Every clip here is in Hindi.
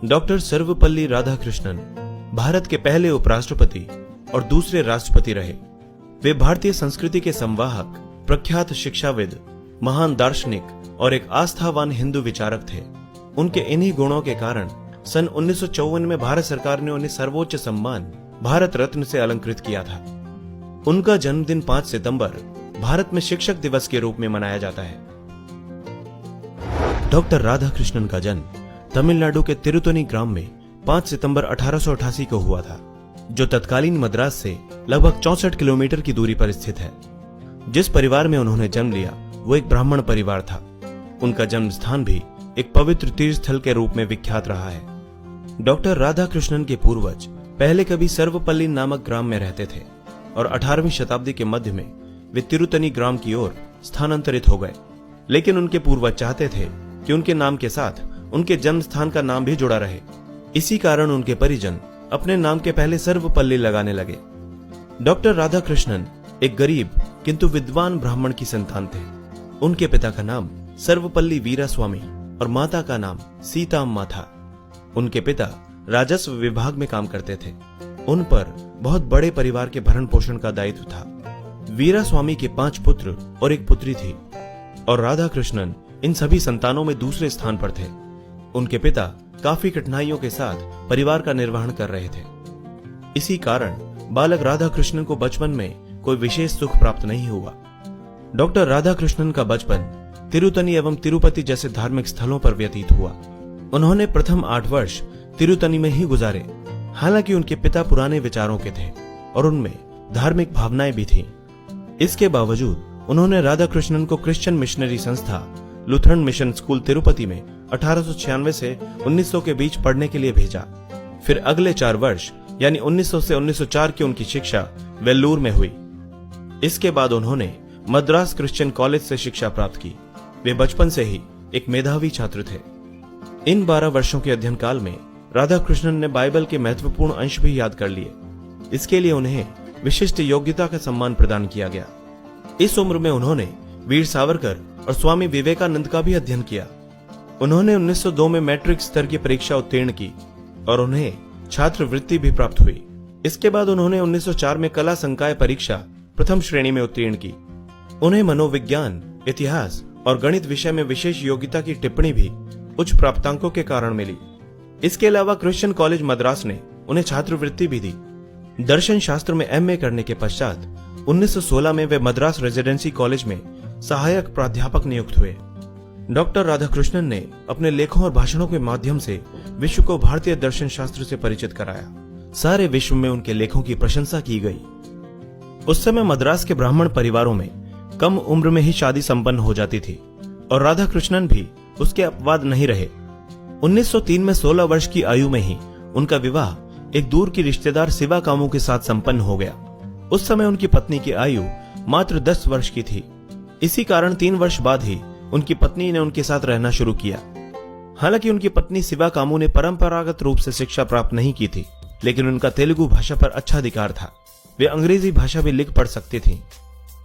डॉक्टर सर्वपल्ली राधाकृष्णन भारत के पहले उपराष्ट्रपति और दूसरे राष्ट्रपति रहे। वे भारतीय संस्कृति के संवाहक, प्रख्यात शिक्षाविद, महान दार्शनिक और एक आस्थावान हिंदू विचारक थे। उनके इन्हीं गुणों के कारण सन 1954 में भारत सरकार ने उन्हें सर्वोच्च सम्मान भारत रत्न से अलंकृत किया था। उनका जन्मदिन 5 सितंबर भारत में शिक्षक दिवस के रूप में मनाया जाता है। डॉक्टर राधाकृष्णन का जन्म तमिलनाडु के तिरुतनी ग्राम में 5 सितंबर 1888 को हुआ था, जो तत्कालीन मद्रास से लगभग 64 किलोमीटर की दूरी पर स्थित है। जिस परिवार में उन्होंने जन्म लिया वो एक ब्राह्मण परिवार था। उनका जन्म स्थान भी एक पवित्र तीर्थ स्थल के रूप में विख्यात रहा है। डॉक्टर राधाकृष्णन के पूर्वज पहले कभी सर्वपल्ली नामक ग्राम में रहते थे और 18वीं शताब्दी के मध्य में वे तिरुतनी ग्राम की ओर स्थानांतरित हो गए। लेकिन उनके पूर्वज चाहते थे कि उनके नाम के साथ उनके जन्म स्थान का नाम भी जुड़ा रहे। इसी कारण उनके परिजन अपने नाम के पहले सर्वपल्ली लगाने लगे। डॉक्टर राधाकृष्णन एक गरीब किंतु विद्वान ब्राह्मण की संतान थे। उनके पिता का नाम सर्वपल्ली वीरास्वामी और माता का नाम सीताम्मा था। उनके पिता राजस्व विभाग में काम करते थे। उन पर बहुत बड़े परिवार के भरण पोषण का दायित्व था। वीरास्वामी के 5 पुत्र और एक पुत्री थी और राधाकृष्णन इन सभी संतानों में दूसरे स्थान पर थे। उनके पिता काफी कठिनाइयों के साथ परिवार का निर्वहन कर रहे थे। इसी कारण बालक राधाकृष्णन को बचपन में कोई विशेष सुख प्राप्त नहीं हुआ। डॉक्टर राधाकृष्णन का बचपन तिरुतनी एवं तिरुपति जैसे धार्मिक स्थलों पर व्यतीत हुआ। उन्होंने प्रथम 8 वर्ष तिरुतनी में ही गुजारे। हालांकि उनके पिता पुराने विचारों के थे और उनमें धार्मिक भावनाएं भी थीं। इसके बावजूद उन्होंने राधाकृष्णन को क्रिश्चियन मिशनरी संस्था लुथरन मिशन स्कूल तिरुपति में 1896 से 1900 के बीच पढ़ने के लिए भेजा। फिर अगले 4 वर्ष यानी 1900 से 1904 की उनकी शिक्षा वेल्लूर में हुई। इसके बाद उन्होंने मद्रास क्रिश्चियन कॉलेज से शिक्षा प्राप्त की। वे बचपन से ही एक मेधावी छात्र थे। इन 12 वर्षों के अध्ययन काल में राधाकृष्णन ने बाइबल के महत्वपूर्ण अंश भी याद कर लिए। इसके लिए उन्हें विशिष्ट योग्यता का सम्मान प्रदान किया गया। इस उम्र में उन्होंने वीर सावरकर और स्वामी विवेकानंद का भी अध्ययन किया। उन्होंने 1902 में मैट्रिक स्तर की परीक्षा उत्तीर्ण की और उन्हें छात्रवृत्ति भी प्राप्त हुई। इसके बाद उन्होंने 1904 में कला संकाय परीक्षा प्रथम श्रेणी में उत्तीर्ण की। उन्हें मनोविज्ञान, इतिहास और गणित विषय में विशेष योग्यता की टिप्पणी भी उच्च प्राप्तांकों के कारण मिली। इसके अलावा क्रिश्चियन कॉलेज मद्रास ने उन्हें छात्रवृत्ति भी दी। दर्शन शास्त्र में एमए करने के पश्चात 1916 में वे मद्रास रेजिडेंसी कॉलेज में सहायक प्राध्यापक नियुक्त हुए। डॉक्टर राधाकृष्णन ने अपने लेखों और भाषणों के माध्यम से विश्व को भारतीय दर्शन शास्त्र से परिचित कराया। सारे विश्व में उनके लेखों की प्रशंसा की गई। उस समय मद्रास के ब्राह्मण परिवारों में कम उम्र में ही शादी संपन्न हो जाती थी और राधाकृष्णन भी उसके अपवाद नहीं रहे। 1903 में 16 वर्ष की आयु में ही उनका विवाह एक दूर की रिश्तेदार शिवा कामू के साथ संपन्न हो गया। उस समय उनकी पत्नी की आयु मात्र 10 वर्ष की थी। इसी कारण 3 वर्ष बाद ही उनकी पत्नी ने उनके साथ रहना शुरू किया। हालांकि उनकी पत्नी शिवा कामू ने परंपरागत रूप से शिक्षा प्राप्त नहीं की थी, लेकिन उनका तेलुगु भाषा पर अच्छा अधिकार था। वे अंग्रेजी भाषा भी लिख पढ़ सकती थीं।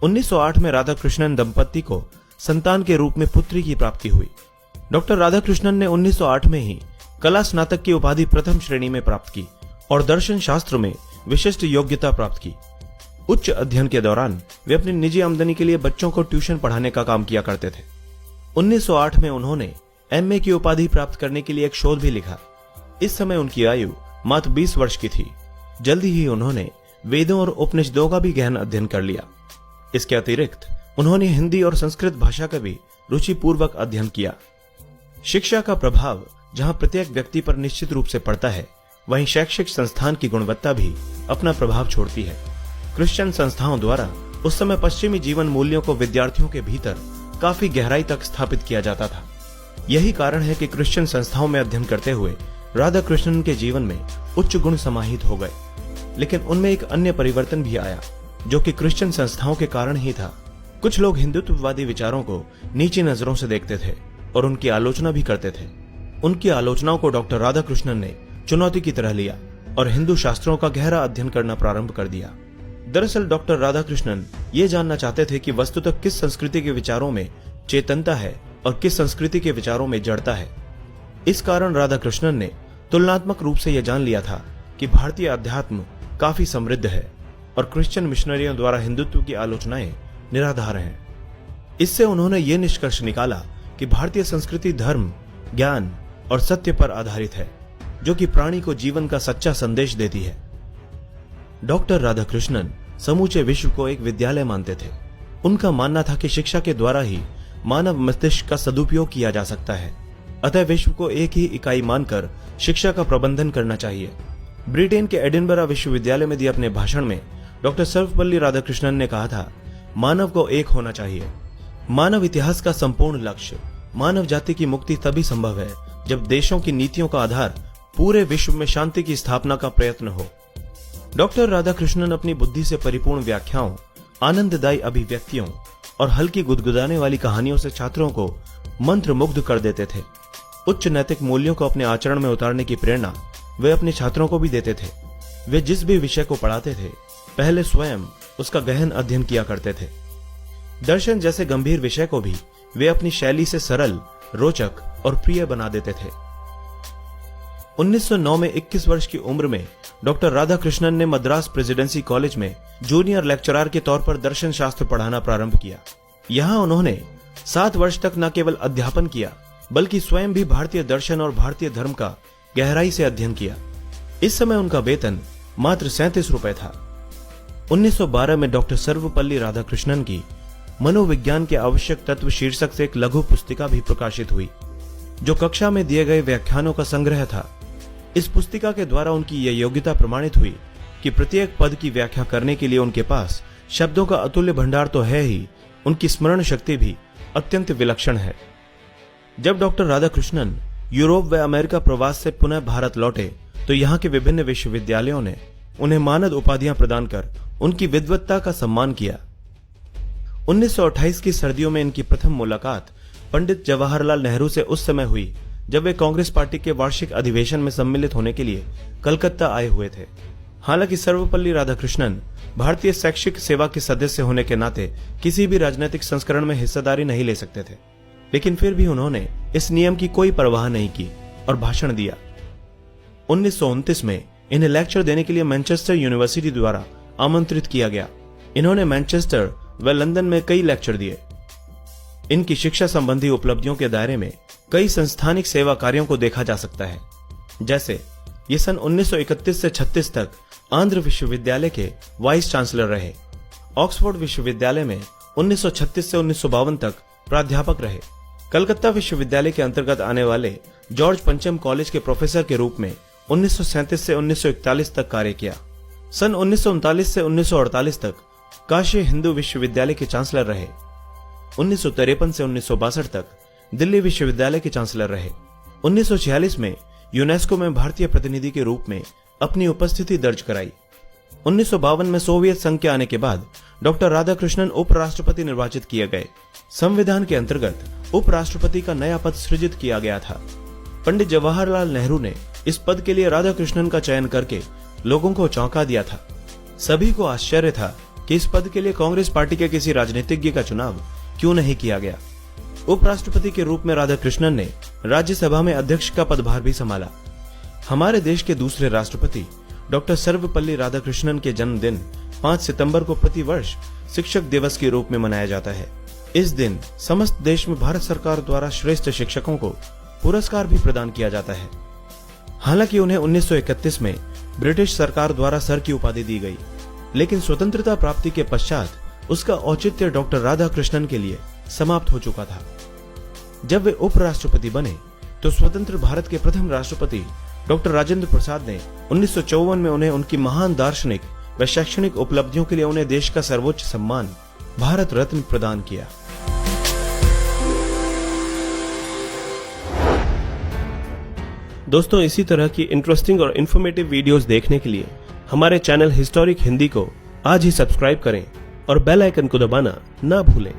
1908 में राधाकृष्णन दंपत्ति को संतान के रूप में पुत्री की प्राप्ति हुई। डॉक्टर राधाकृष्णन ने 1908 में ही कला स्नातक की उपाधि प्रथम श्रेणी में प्राप्त की और दर्शन शास्त्र में विशिष्ट योग्यता प्राप्त की। उच्च अध्ययन के दौरान वे अपनी निजी आमदनी के लिए बच्चों को ट्यूशन पढ़ाने का काम किया करते थे। 1908 में उन्होंने एमए की उपाधि प्राप्त करने के लिए एक शोध भी लिखा। इस समय उनकी आयु मात्र 20 वर्ष की थी। जल्दी ही उन्होंने वेदों और उपनिषदों का भी गहन अध्ययन कर लिया। इसके अतिरिक्त उन्होंने हिंदी और संस्कृत भाषा का भी रुचिपूर्वक अध्ययन किया। शिक्षा का प्रभाव जहां प्रत्येक व्यक्ति पर निश्चित रूप से पड़ता है, वहीं शैक्षिक संस्थान की गुणवत्ता भी अपना प्रभाव छोड़ती है। क्रिश्चियन संस्थाओं द्वारा उस समय पश्चिमी जीवन मूल्यों को विद्यार्थियों के भीतर काफी गहराई तक स्थापित किया जाता था। यही कारण है कि क्रिश्चियन संस्थाओं में अध्ययन करते हुए राधाकृष्णन के जीवन में उच्च गुण समाहित हो गए। लेकिन उनमें एक अन्य परिवर्तन भी आया, जो कि क्रिश्चियन संस्थाओं के कारण ही था। कुछ लोग हिंदुत्ववादी विचारों को नीची नजरों से देखते थे और उनकी आलोचना भी करते थे। उनकी आलोचनाओं को डॉक्टर राधाकृष्णन ने चुनौती की तरह लिया और हिंदू शास्त्रों का गहरा अध्ययन करना प्रारंभ कर दिया। दरअसल डॉक्टर राधाकृष्णन ये जानना चाहते थे कि वस्तुतः किस संस्कृति के विचारों में चेतनता है और किस संस्कृति के विचारों में जड़ता है। इस कारण राधाकृष्णन ने तुलनात्मक रूप से यह जान लिया था कि भारतीय अध्यात्म काफी समृद्ध है और क्रिश्चियन मिशनरियों द्वारा हिंदुत्व की आलोचनाएं निराधार हैं। इससे उन्होंने ये निष्कर्ष निकाला कि भारतीय संस्कृति धर्म, ज्ञान और सत्य पर आधारित है, जो कि प्राणी को जीवन का सच्चा संदेश देती है। डॉक्टर राधाकृष्णन समूचे विश्व को एक विद्यालय मानते थे। उनका मानना था कि शिक्षा के द्वारा ही मानव मस्तिष्क का सदुपयोग किया जा सकता है, अतः विश्व को एक ही इकाई मानकर शिक्षा का प्रबंधन करना चाहिए। ब्रिटेन के एडिनबरा विश्वविद्यालय में दिए अपने भाषण में डॉक्टर सर्वपल्ली राधाकृष्णन ने कहा था, मानव को एक होना चाहिए। मानव इतिहास का संपूर्ण लक्ष्य, मानव जाति की मुक्ति तभी संभव है जब देशों की नीतियों का आधार पूरे विश्व में शांति की स्थापना का प्रयत्न हो। डॉक्टर राधाकृष्णन अपनी बुद्धि से परिपूर्ण व्याख्याओं, आनंददायी अभिव्यक्तियों और हल्की गुदगुदाने वाली कहानियों से छात्रों को मंत्रमुग्ध कर देते थे। उच्च नैतिक मूल्यों को अपने आचरण में उतारने की प्रेरणा वे अपने छात्रों को भी देते थे। वे जिस भी विषय को पढ़ाते थे, पहले स्वयं उसका गहन अध्ययन किया करते थे। दर्शन जैसे गंभीर विषय को भी वे अपनी शैली से सरल, रोचक और प्रिय बना देते थे। 1909 में 21 वर्ष की उम्र में डॉक्टर राधाकृष्णन ने मद्रास प्रेसिडेंसी कॉलेज में जूनियर लेक्चरर के तौर पर दर्शन शास्त्र पढ़ाना प्रारंभ किया। यहाँ उन्होंने 7 वर्ष तक न केवल अध्यापन किया, बल्कि स्वयं भी भारतीय दर्शन और भारतीय धर्म का गहराई से अध्ययन किया। इस समय उनका वेतन मात्र 37 रुपए था। 1912 में डॉक्टर सर्वपल्ली राधाकृष्णन की मनोविज्ञान के आवश्यक तत्व शीर्षक से एक लघु पुस्तिका भी प्रकाशित हुई, जो कक्षा में दिए गए व्याख्यानों का संग्रह था। इस पुस्तिका के द्वारा उनकी यह योग्यता प्रमाणित हुई कि प्रत्येक पद की व्याख्या करने के लिए उनके पास शब्दों का अतुल्य भंडार तो है ही, उनकी स्मरण शक्ति भी अत्यंत विलक्षण है। जब डॉक्टर राधाकृष्णन यूरोप व अमेरिका प्रवास से पुनः भारत लौटे तो यहाँ के विभिन्न विश्वविद्यालयों ने उन्हें मानद उपाधियां प्रदान कर उनकी विद्वत्ता का सम्मान किया। 1928 की सर्दियों में इनकी प्रथम मुलाकात पंडित जवाहरलाल नेहरू से उस समय हुई जब वे कांग्रेस पार्टी के वार्षिक अधिवेशन में सम्मिलित होने के लिए कलकत्ता आए हुए थे। हालांकि सर्वपल्ली राधाकृष्णन भारतीय शैक्षिक सेवा के सदस्य होने के नाते किसी भी राजनीतिक संस्करण में हिस्सेदारी नहीं ले सकते थे, लेकिन फिर भी उन्होंने इस नियम की कोई परवाह नहीं की और भाषण दिया। 1929 में इन्हें लेक्चर देने के लिए मैनचेस्टर यूनिवर्सिटी द्वारा आमंत्रित किया गया। इन्होंने मैनचेस्टर व लंदन में कई लेक्चर दिए। इनकी शिक्षा संबंधी उपलब्धियों के दायरे में कई संस्थानिक सेवा कार्यों को देखा जा सकता है। जैसे ये सन 1931 से 36 तक आंध्र विश्वविद्यालय के वाइस चांसलर रहे। ऑक्सफोर्ड विश्वविद्यालय में 1936 से 1952 तक प्राध्यापक रहे। कलकत्ता विश्वविद्यालय के अंतर्गत आने वाले जॉर्ज पंचम कॉलेज के प्रोफेसर के रूप में 1937 से 1941 तक कार्य किया। सन 1939 से 1948 तक काशी हिंदू विश्वविद्यालय के चांसलर रहे। 1953 से 1962 तक दिल्ली विश्वविद्यालय के चांसलर रहे। 1946 में यूनेस्को में भारतीय प्रतिनिधि के रूप में अपनी उपस्थिति दर्ज कराई। 1952 में सोवियत संघ के आने के बाद डॉक्टर राधाकृष्णन उपराष्ट्रपति निर्वाचित किए गए। संविधान के अंतर्गत उपराष्ट्रपति का नया पद सृजित किया गया था। पंडित जवाहरलाल नेहरू ने इस पद के लिए राधाकृष्णन का चयन करके लोगों को चौंका दिया था। सभी को आश्चर्य था कि इस पद के लिए कांग्रेस पार्टी के किसी राजनीतिज्ञ का चुनाव क्यों नहीं किया गया। उपराष्ट्रपति के रूप में राधाकृष्णन ने राज्यसभा में अध्यक्ष का पदभार भी संभाला। हमारे देश के दूसरे राष्ट्रपति डॉक्टर सर्वपल्ली राधाकृष्णन के जन्मदिन 5 सितंबर को प्रतिवर्ष शिक्षक दिवस के रूप में मनाया जाता है। इस दिन समस्त देश में भारत सरकार द्वारा श्रेष्ठ शिक्षकों को पुरस्कार भी प्रदान किया जाता है। हालांकि उन्हें 1931 में ब्रिटिश सरकार द्वारा सर की उपाधि दी गई, लेकिन स्वतंत्रता प्राप्ति के पश्चात उसका औचित्य डॉक्टर राधाकृष्णन के लिए समाप्त हो चुका था। जब वे उपराष्ट्रपति बने तो स्वतंत्र भारत के प्रथम राष्ट्रपति डॉक्टर राजेंद्र प्रसाद ने 1954 में उन्हें उनकी महान दार्शनिक व शैक्षणिक उपलब्धियों के लिए उन्हें देश का सर्वोच्च सम्मान भारत रत्न प्रदान किया। दोस्तों, इसी तरह की इंटरेस्टिंग और इन्फॉर्मेटिव वीडियोस देखने के लिए हमारे चैनल हिस्टोरिक हिंदी को आज ही सब्सक्राइब करें और बेल आइकन को दबाना ना भूलें।